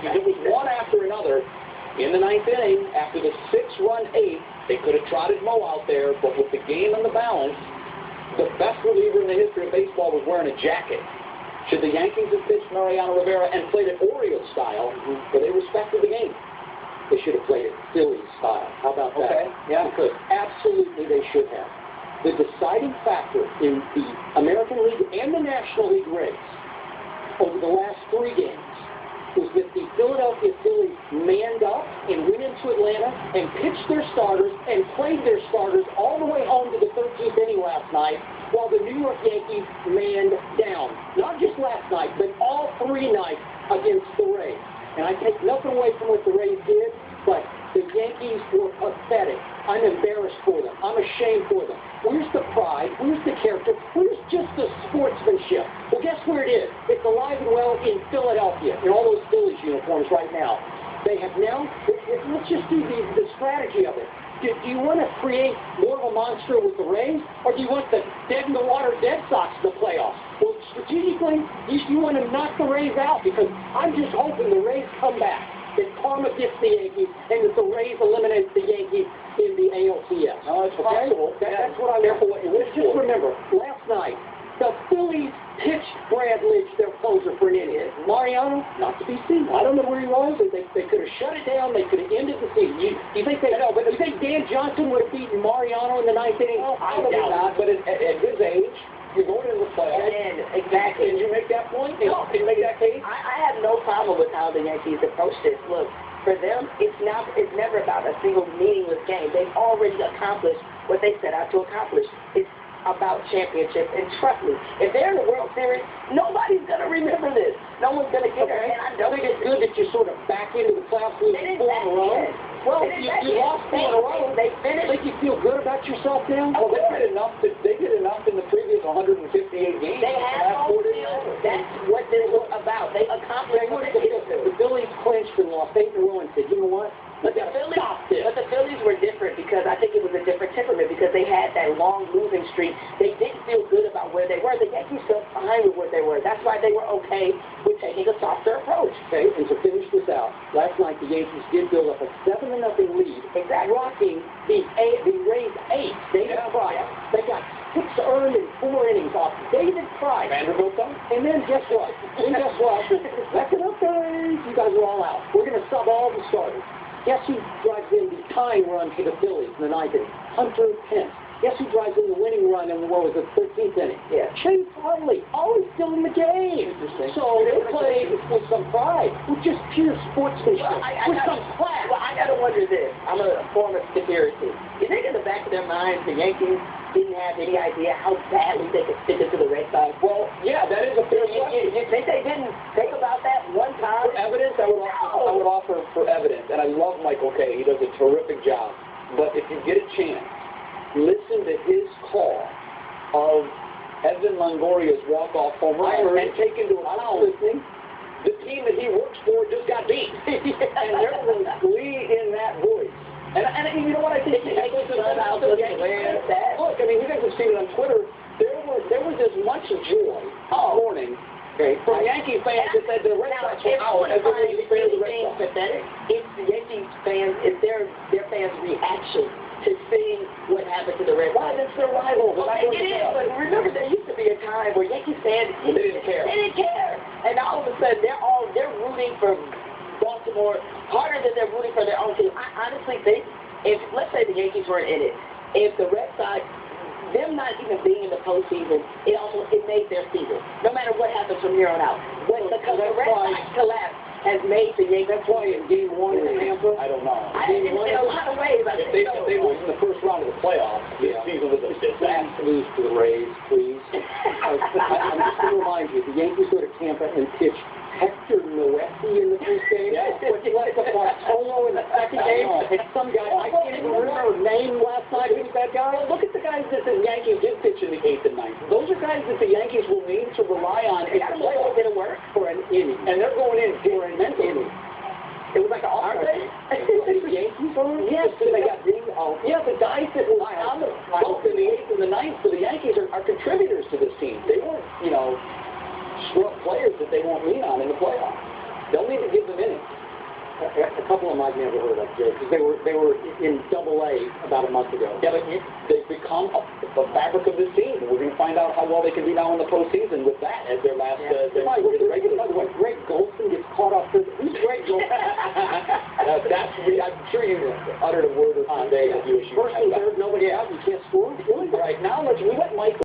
It was one after another. In the ninth inning, after the 6-run eighth, they could have trotted Mo out there, but with the game on the balance, the best reliever in the history of baseball was wearing a jacket. Should the Yankees have pitched Mariano Rivera and played it Orioles style, where they respected the game? They should have played it Phillies style. How about that? Okay. Yeah. Because absolutely they should have. The deciding factor in the American League and the National League race over the last 3 games was that the Philadelphia Phillies manned up and went into Atlanta and pitched their starters and played their starters all the way home to the 13th inning last night, while the New York Yankees manned down. Not just last night, but all 3 nights against the Rays. And I take nothing away from what the Rays did, but the Yankees were pathetic. I'm embarrassed for them. I'm ashamed for them. Where's the pride? Where's the character? Where's just the sportsmanship? Well, guess where it is? It's alive and well in Philadelphia, in all those Phillies uniforms right now. They have now, let's just do the strategy of it. Do you want to create more of a monster with the Rays, or do you want the dead-in-the-water Red Sox in the playoffs? Well, strategically, you want to knock the Rays out, because I'm just hoping the Rays come back, that karma gets the Yankees, and that the Rays eliminate the Yankees in the ALCS. Oh, it's possible. That's what I'm there for. Just remember, last night, the Phillies pitched Brad Lidge, their closer, for an inning. Mariano, not to be seen. I don't know where he was. They could have shut it down. They could have ended the season. You think you think Dan Johnson would have beaten Mariano in the 9th inning? I doubt not. But at his age, you're going into the playoffs. And exactly. Can you make that point? No. Can you make that case? I have no problem with how the Yankees approach this. Look, for them, it's never about a single meaningless game. They've already accomplished what they set out to accomplish. It's about championship, and trust me, if they're in the World Series, nobody's going to remember this. No one's going to get their hand. I think it's good that you're sort of back into the playoffs with 4 in a row. Well, you lost 4 in a row. They finished. Think you feel good about yourself now? Well, they did enough in the previous 158 games. They had no skill. That's what they were about. They accomplished what they needed to. The Phillies clinched and lost 8 in a row and said, you know what? But the Phillies were different, because I think it was a different temperament, because they had that long losing streak. They didn't feel good about where they were. The Yankees felt fine with where they were. That's why they were okay with taking a softer approach. Okay, and to finish this out, last night the Yankees did build up a 7-0 lead, rocking the Rays 8. David Price. They got 6 earned in 4 innings off David Price. Vanderbilt, though? And then guess what? Back it up, guys. You guys are all out. We're going to sub all the starters. Guess who drives in the tying run for the Phillies in the 9th inning? Hunter Pence. Guess who drives in the winning run in the 13th inning? Yeah. Chase Utley. Always still in the game. Interesting. So they played with some pride, with just pure sportsmanship, with some class. Well, I got to wonder this. I'm a form of conspiracy. You think in the back of their minds the Yankees didn't have any idea how badly they could stick it to the Red Sox? Well, yeah, that is a fair question. You think they didn't think about that one time? For evidence, I would offer for evidence, and I love Michael Kay. He does a terrific job. But if you get a chance, listen to his call of Evan Longoria's walk-off home run, and take into account the team that he works for just got beat. And there was glee in that voice. And you know what I think? Look, I mean, you guys have seen it on Twitter. There was as much joy this morning from Yankee fans that said the Red Sox were out as it was fans of the Red Sox. Pathetic. It's the Yankees fans, it's their fans' reaction to seeing what happened to the Red Sox. That's their rival. It is, but remember, there used to be a time where Yankees fans didn't care. They didn't care. And all of a sudden, they're rooting for Baltimore harder than they're rooting for their own team. I honestly think, if let's say the Yankees weren't in it, if the Red Sox, them not even being in the postseason, it made their season. No matter what happens from here on out. Because the Red Sox collapse has made the Yankees. That's why in Game 1 in Tampa, I don't know. In a lot of ways, if they lose in the first round of the playoffs, the season was a disaster. Lose to the Rays, please. I'm just going to remind you, the Yankees go to Tampa and pitch Hector Noesi in the first game. What's like a Bartolo in the second game. And some guy, I can't even remember her name last night. Who's that guy? Look at the guys that the Yankees did pitch in the 8th and 9th. Those are guys that the Yankees will need to rely on in the playoffs to work for an inning. And they're going in for an inning. It was like an all-star. The Yankees are? Yes, they got yeah, the guys that were on the both in the 8th and the 9th for the Yankees are contributors to this team. They weren't, scrub players that they won't lean on in the playoffs. They'll need to give them innings. couple of them I've never heard of, Jay, because they were in Double-A about a month ago. Yeah, but they've become the fabric of this team. We're going to find out how well they can be now in the postseason with that as their last By the way, Greg Golson gets caught off the... Who's Greg Golson? I'm sure you uttered a word or two today that you First and third, nobody out, you can't score. Right, now we let Michael...